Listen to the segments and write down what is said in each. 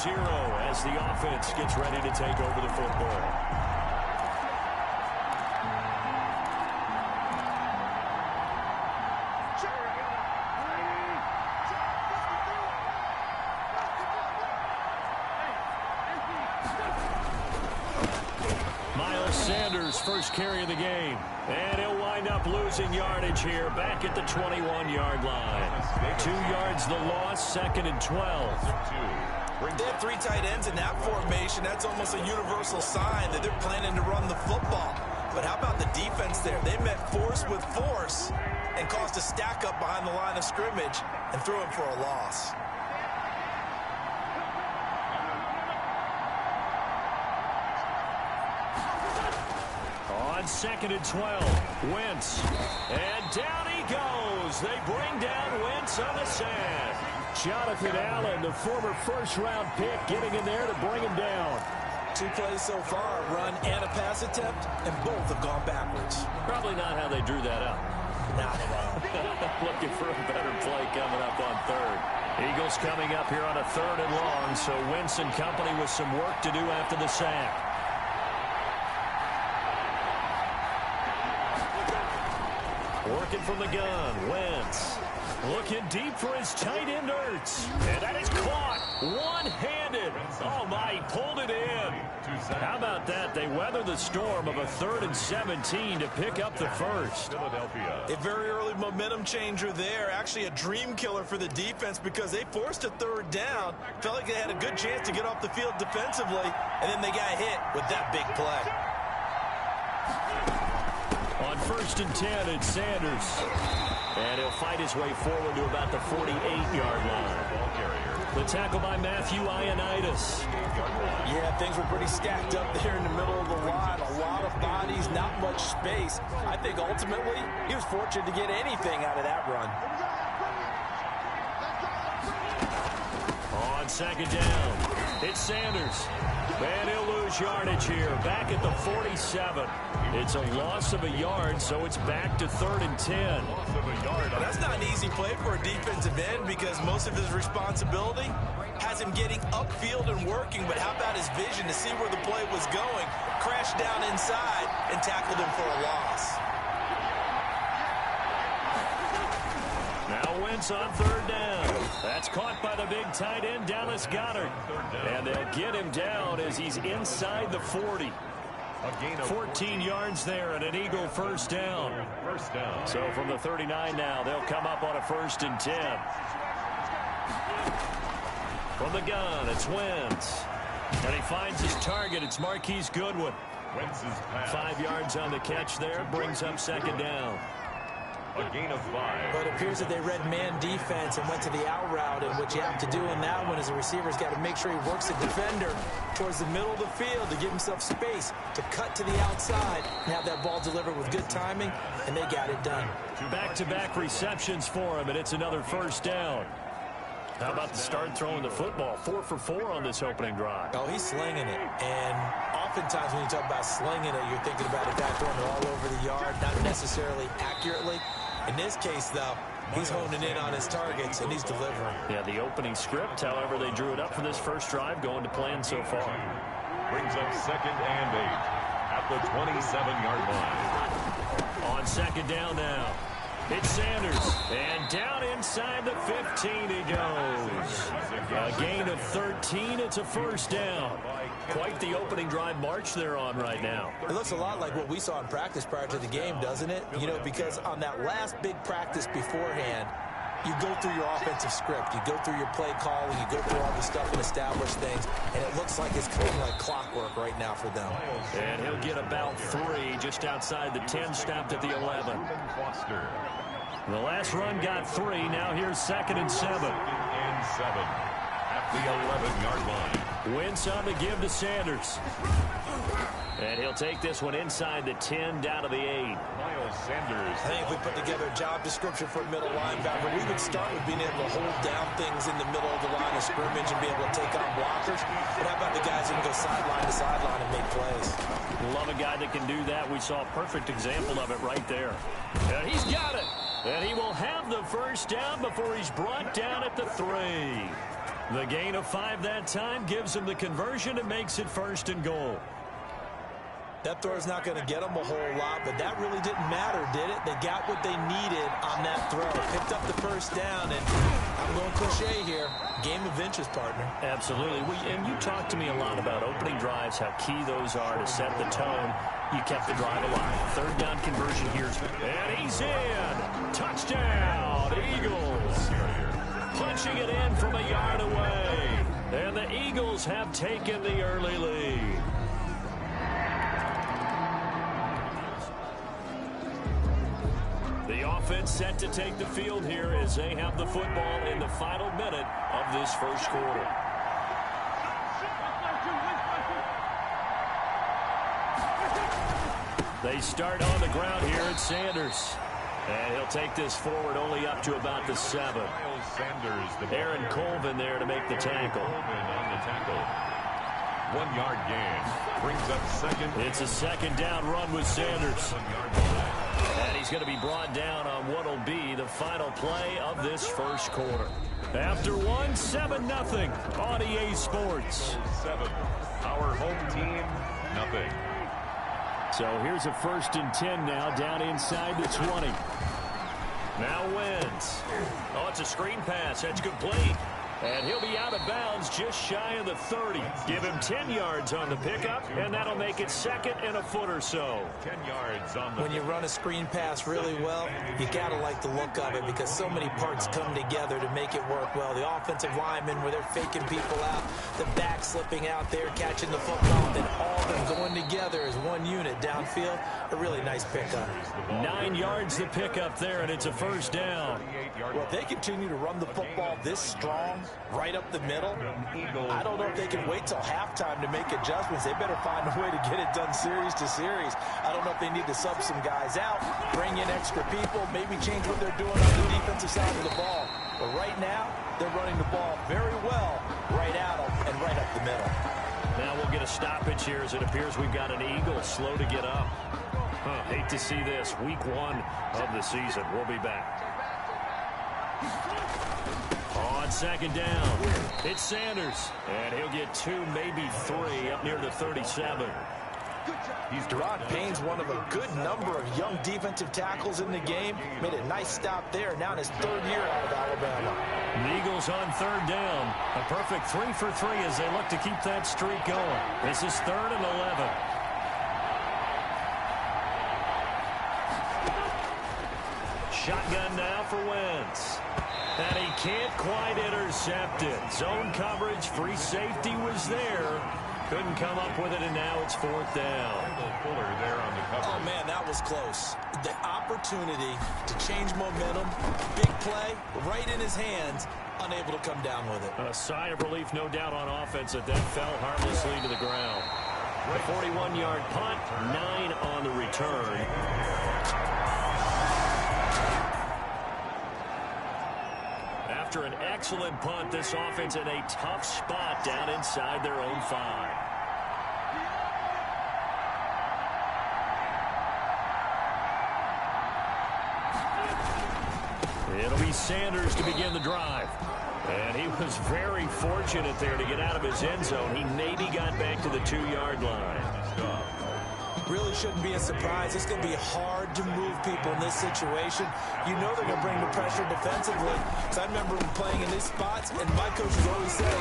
0 as the offense gets ready to take over the football. First carry of the game, and he'll wind up losing yardage here back at the 21-yard line. 2 yards the loss, 2nd and 12. They have 3 tight ends in that formation. That's almost a universal sign that they're planning to run the football. But how about the defense there? They met force with force and caused a stack up behind the line of scrimmage and threw him for a loss. On 2nd and 12, Wentz. And down he goes. They bring down Wentz on the sand. Jonathan Allen, the former first-round pick, getting in there to bring him down. 2 plays so far, a run and a pass attempt, and both have gone backwards. Probably not how they drew that up. Not at all. Looking for a better play coming up on 3rd. Eagles coming up here on a 3rd and long, so Wentz and company with some work to do after the sack. Working from the gun, Wentz. Looking deep for his tight end, Ertz. And that is caught one-handed. Oh, my, he pulled it in. How about that? They weather the storm of a 3rd and 17 to pick up the first. A very early momentum changer there. Actually a dream killer for the defense because they forced a 3rd down. Felt like they had a good chance to get off the field defensively, and then they got hit with that big play. On 1st and 10, it's Sanders. And he'll fight his way forward to about the 48-yard line. The tackle by Matthew Ioannidis. Yeah, things were pretty stacked up there in the middle of the line. A lot of bodies, not much space. I think ultimately he was fortunate to get anything out of that run. On 2nd down, it's Sanders. And he'll lose yardage here, back at the 47. It's a loss of a yard, so it's back to 3rd and 10. That's not an easy play for a defensive end because most of his responsibility has him getting upfield and working, but how about his vision to see where the play was going, crashed down inside, and tackled him for a loss. Now Wentz on 3rd down. That's caught by the big tight end, Dallas Goedert. And they'll get him down as he's inside the 40. 14 yards there and an Eagle first down. So from the 39 now, they'll come up on a 1st and 10. From the gun, it's Wentz. And he finds his target. It's Marquise Goodwin. 5 yards on the catch there. Brings up 2nd down. A gain of 5. But it appears that they read man defense and went to the out route, and what you have to do in that one is the receiver's got to make sure he works the defender towards the middle of the field to give himself space to cut to the outside and have that ball delivered with good timing, and they got it done. Back-to-back receptions for him, and it's another 1st down. How about the start throwing the football? 4 for 4 on this opening drive. Oh, he's slinging it. And oftentimes when you talk about slinging it, you're thinking about a guy throwing it all over the yard, not necessarily accurately. In this case, though, he's honing in on his targets, and he's delivering. Yeah, the opening script, however, they drew it up for this first drive, going to plan so far. Brings up 2nd and 8 at the 27-yard line. On 2nd down now. It's Sanders, and down inside the 15 he goes. A gain of 13, it's a 1st down. Quite the opening drive march they're on right now. It looks a lot like what we saw in practice prior to the game, doesn't it? You know, because on that last big practice beforehand, you go through your offensive script, you go through your play calling, you go through all the stuff and establish things, and it looks like it's coming like clockwork right now for them. And he'll get about 3 just outside the 10, stopped at the 11. The last run got 3. Now here's 2nd and 7. 2nd and 7 at the 11-yard line. Wentz on the give to Sanders. And he'll take this one inside the 10, down to the 8. Miles Sanders. I think if we put together a job description for a middle linebacker, we would start with being able to hold down things in the middle of the line of scrimmage and be able to take on blockers. But how about the guys who can go sideline to sideline and make plays? Love a guy that can do that. We saw a perfect example of it right there. And he's got it. And he will have the first down before he's brought down at the 3. The gain of 5 that time gives him the conversion and makes it 1st and goal. That throw's not going to get them a whole lot, but that really didn't matter, did it? They got what they needed on that throw. Picked up the 1st down, and I'm going cliche here. Game of inches, partner. Absolutely. And you talked to me a lot about opening drives, how key those are to set the tone. You kept the drive alive. 3rd down conversion here. And he's in. Touchdown, Eagles. Punching it in from a yard away. And the Eagles have taken the early lead. The offense set to take the field here as they have the football in the final minute of this 1st quarter. They start on the ground here at Sanders. And he'll take this forward only up to about the 7. Aaron Colvin there to make the tackle. 1-yard gain. Brings up 2nd. It's a 2nd down run with Sanders. And he's going to be brought down on what will be the final play of this 1st quarter. After 1, 7-0 on EA Sports. 7. Our home team, nothing. So here's a 1st and 10 now down inside the 20. Now Wentz. Oh, it's a screen pass. That's complete. And he'll be out of bounds just shy of the 30. Give him 10 yards on the pickup, and that'll make it 2nd and a foot or so. 10 yards on the When you run a screen pass really well, you got to like the look of it because so many parts come together to make it work well. The offensive linemen where they're faking people out, the back slipping out there, catching the football, and all of them going together as one unit downfield. A really nice pickup. 9 yards the pickup there, and it's a 1st down. Well, if they continue to run the football this strong, right up the middle, I don't know if they can wait till halftime to make adjustments. They better find a way to get it done series to series. I don't know if they need to sub some guys out, bring in extra people, maybe change what they're doing on the defensive side of the ball. But right now, they're running the ball very well right at them and right up the middle. Now we'll get a stoppage here as it appears we've got an Eagle slow to get up. Hate to see this. Week 1 of the season. We'll be back. On 2nd down, it's Sanders. And he'll get 2, maybe 3 up near the 37. Deron Payne's one of a good number of young defensive tackles in the game. Made a nice stop there. Now in his 3rd year out of Alabama. The Eagles on 3rd down. A perfect 3 for 3 as they look to keep that streak going. This is 3rd and 11. Shotgun now for Wentz. And he can't quite intercept it. Zone coverage, free safety was there. Couldn't come up with it, and now it's 4th down. Fuller there on the cover. Oh, man, that was close. The opportunity to change momentum, big play, right in his hands, unable to come down with it. A sigh of relief, no doubt, on offense that fell harmlessly to the ground. A 41-yard punt, 9 on the return. After an excellent punt, this offense in a tough spot down inside their own 5. It'll be Sanders to begin the drive. And he was very fortunate there to get out of his end zone. He maybe got back to the 2-yard line. Really shouldn't be a surprise. It's going to be hard to move people in this situation. You know they're going to bring the pressure defensively. So I remember playing in these spots, and my coaches always say,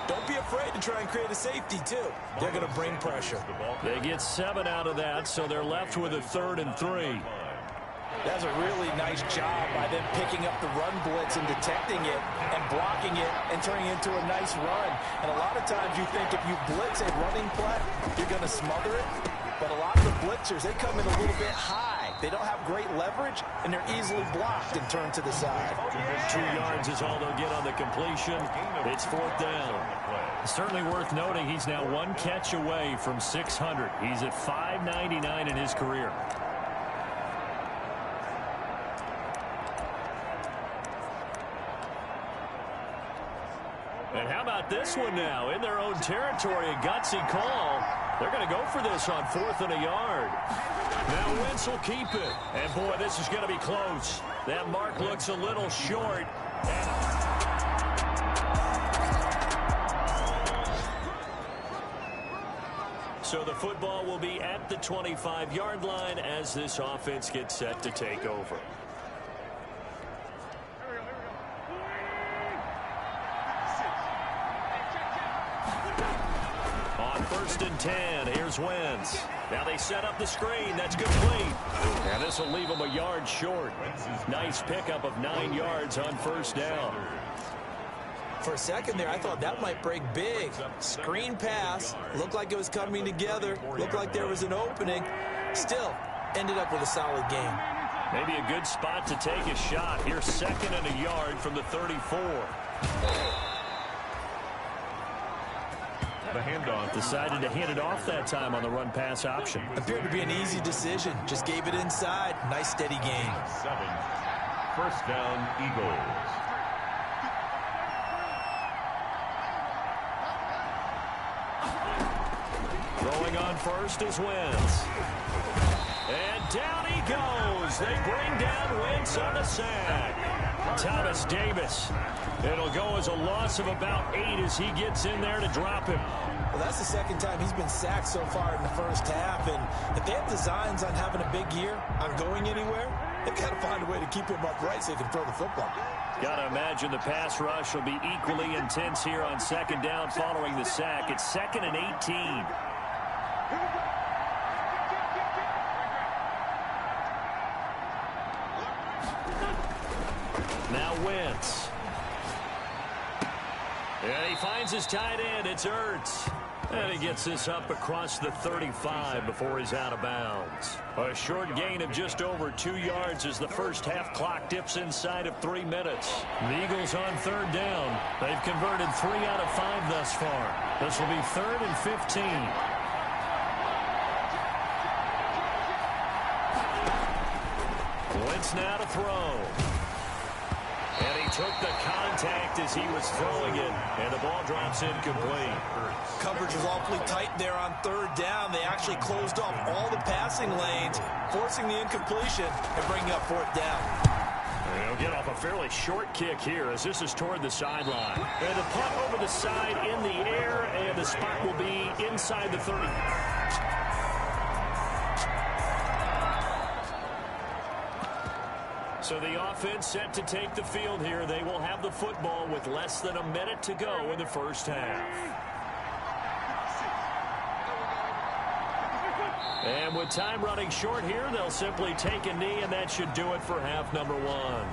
don't be afraid to try and create a safety, too. They're going to bring pressure. They get 7 out of that, so they're left with a 3rd and 3. That's a really nice job by them picking up the run blitz and detecting it and blocking it and turning it into a nice run. And a lot of times you think if you blitz a running play, you're going to smother it. But a lot of the blitzers, they come in a little bit high. They don't have great leverage, and they're easily blocked and turned to the side. 2 yards is all they'll get on the completion. It's 4th down. Certainly worth noting he's now 1 catch away from 600. He's at 599 in his career. And how about this one now? In their own territory, a gutsy call. They're going to go for this on 4th and a yard. Now Wentz will keep it. And, boy, this is going to be close. That mark looks a little short. So the football will be at the 25-yard line as this offense gets set to take over. On 1st and 10, here's Wentz. Now they set up the screen. That's complete. And this will leave them a yard short. Nice pickup of 9 yards on 1st down. For a second there, I thought that might break big. Screen pass. Looked like it was coming together. Looked like there was an opening. Still, ended up with a solid game. Maybe a good spot to take a shot. Here's 2nd and a yard from the 34. The handoff. Decided to hand it off that time on the run-pass option. Appeared to be an easy decision. Just gave it inside. Nice, steady gain. 7. 1st down, Eagles. Throwing on 1st is Wentz. And down he goes. They bring down Wentz on the sack. Thomas Davis. It'll go as a loss of about 8 as he gets in there to drop him. Well, that's the 2nd time he's been sacked so far in the 1st half. And if they have designs on having a big year, on going anywhere, they've got to find a way to keep him upright so he can throw the football. Got to imagine the pass rush will be equally intense here on 2nd down following the sack. It's 2nd and 18. Now Wentz. And he finds his tight end. It's Ertz. And he gets this up across the 35 before he's out of bounds. A short gain of just over 2 yards as the 1st half clock dips inside of 3 minutes. The Eagles on 3rd down. They've converted 3 out of 5 thus far. This will be 3rd and 15. Wentz now to throw. And he took the contact as he was throwing it, and the ball drops incomplete. Coverage was awfully tight there on 3rd down. They actually closed off all the passing lanes, forcing the incompletion and bringing up 4th down. And he'll get off a fairly short kick here as this is toward the sideline. And the punt over the side in the air, and the spot will be inside the 30. So the offense set to take the field here. They will have the football with less than a minute to go in the 1st half. And with time running short here, they'll simply take a knee, and that should do it for half number 1.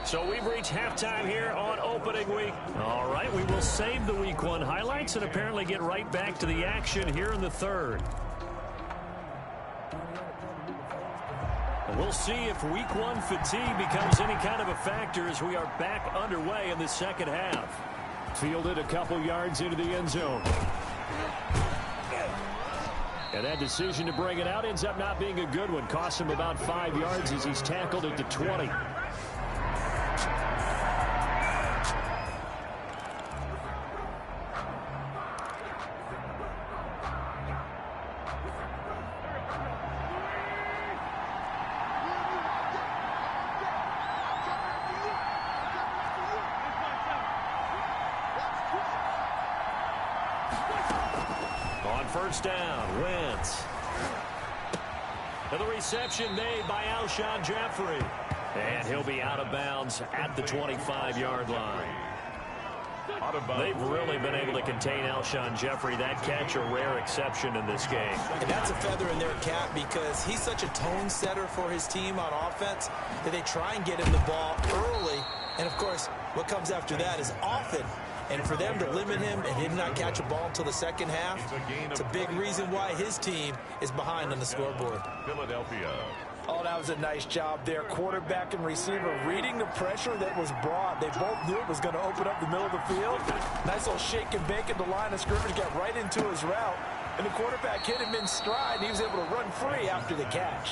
So we've reached halftime here on opening week. All right, we will save the week 1 highlights and apparently get right back to the action here in the 3rd. We'll see if week 1 fatigue becomes any kind of a factor as we are back underway in the 2nd half. Fielded a couple yards into the end zone. And that decision to bring it out ends up not being a good one. Costs him about 5 yards as he's tackled at the 20. On 1st down, Wentz. And the reception made by Alshon Jeffrey. And he'll be out of bounds at the 25-yard line. They've really been able to contain Alshon Jeffrey. That catch a rare exception in this game. And that's a feather in their cap because he's such a tone setter for his team on offense that they try and get him the ball early. And, of course, what comes after that is often. And for them to limit him and he did not catch a ball until the 2nd half, it's a big reason why his team is behind on the scoreboard. Philadelphia. Oh, that was a nice job there. Quarterback and receiver reading the pressure that was brought. They both knew it was going to open up the middle of the field. Nice little shake and bake at the line of scrimmage, got right into his route. And the quarterback hit him in stride, and he was able to run free after the catch.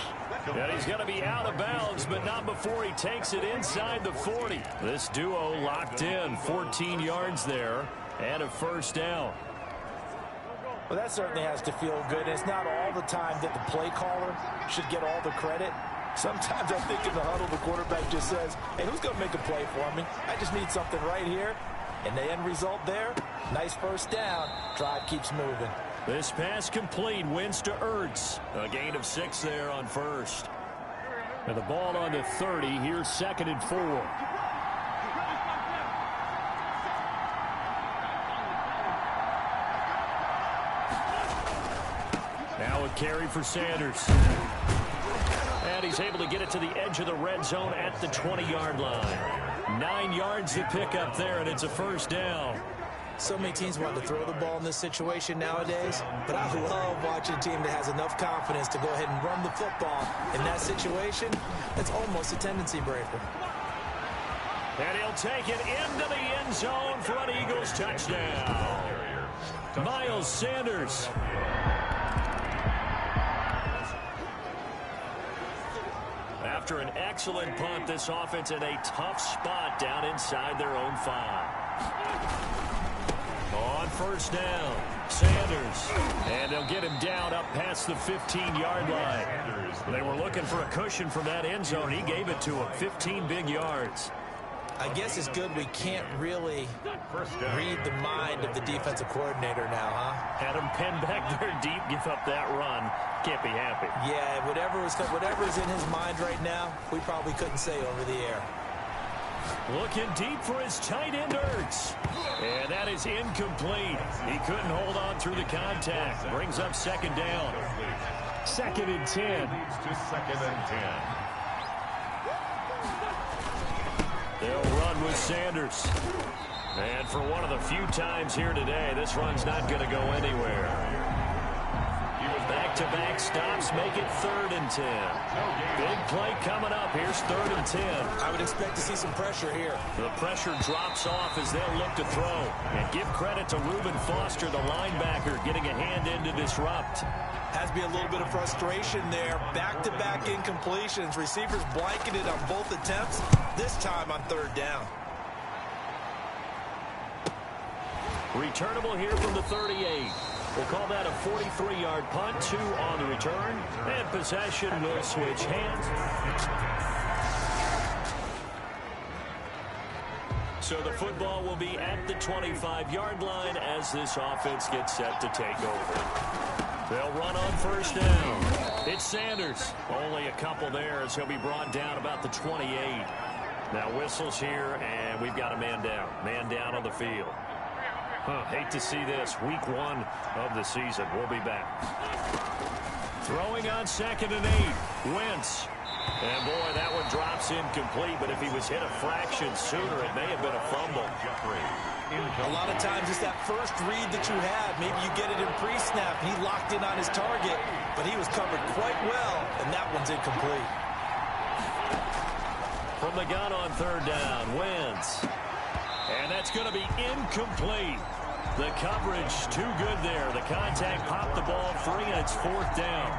And he's going to be out of bounds, but not before he takes it inside the 40. This duo locked in, 14 yards there, and a 1st down. Well, that certainly has to feel good. It's not all the time that the play caller should get all the credit. Sometimes I think in the huddle, the quarterback just says, hey, who's going to make a play for me? I just need something right here. And the end result there, nice first down. Drive keeps moving. This pass complete, wins to Ertz. A gain of 6 there on first. And the ball on the 30, here's 2nd and 4. Now a carry for Sanders. And he's able to get it to the edge of the red zone at the 20-yard line. 9 yards to pick up there, and it's a first down. So many teams want to throw the ball in this situation nowadays, but I love watching a team that has enough confidence to go ahead and run the football. In that situation, it's almost a tendency breaker. And he'll take it into the end zone for an Eagles touchdown. Miles Sanders. After an excellent punt, this offense in a tough spot down inside their own 5. On first down, Sanders. And they'll get him down up past the 15-yard line. They were looking for a cushion from that end zone. He gave it to him, 15 big yards. I guess it's good we can't really read the mind of the defensive coordinator now, huh? Had him pinned back there deep, give up that run. Can't be happy. Yeah, whatever's in his mind right now, we probably couldn't say over the air. Looking deep for his tight end, Ertz. And that is incomplete. He couldn't hold on through the contact. Brings up 2nd down. 2nd and 10. Leads to 2nd and 10. They'll run with Sanders. And for one of the few times here today, this run's not going to go anywhere. Back-to-back stops make it 3rd and 10. Big play coming up. Here's 3rd and 10. I would expect to see some pressure here. The pressure drops off as they'll look to throw. And give credit to Reuben Foster, the linebacker, getting a hand in to disrupt. Has to be a little bit of frustration there. Back-to-back incompletions. Receivers blanketed on both attempts, this time on 3rd down. Returnable here from the 38. We'll call that a 43-yard punt, 2 on the return, and possession will switch hands. So the football will be at the 25-yard line as this offense gets set to take over. They'll run on first down. It's Sanders. Only a couple there as he'll be brought down about the 28. Now whistles here, and we've got a man down. Man down on the field. Hate to see this. Week 1 of the season. We'll be back. Throwing on 2nd and 8. Wentz. And boy, that one drops incomplete, but if he was hit a fraction sooner, it may have been a fumble. A lot of times it's that first read that you have. Maybe you get it in pre-snap, and he locked in on his target, but he was covered quite well, and that one's incomplete. From the gun on 3rd down, Wentz. And that's going to be incomplete. The coverage too good there. The contact popped the ball free, and it's 4th down.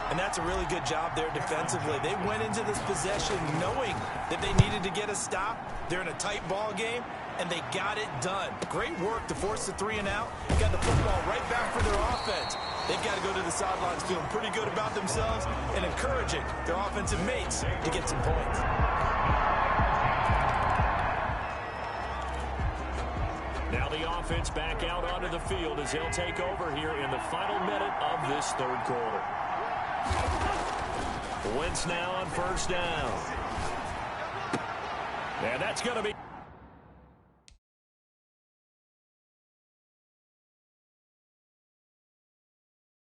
And that's a really good job there defensively. They went into this possession knowing that they needed to get a stop. They're in a tight ball game, and they got it done. Great work to force the 3 and out. Got the football right back for their offense. They've got to go to the sidelines feeling pretty good about themselves and encouraging their offensive mates to get some points. Now the offense back out onto the field as they'll take over here in the final minute of this 3rd quarter. Wentz now on first down. And that's going to be...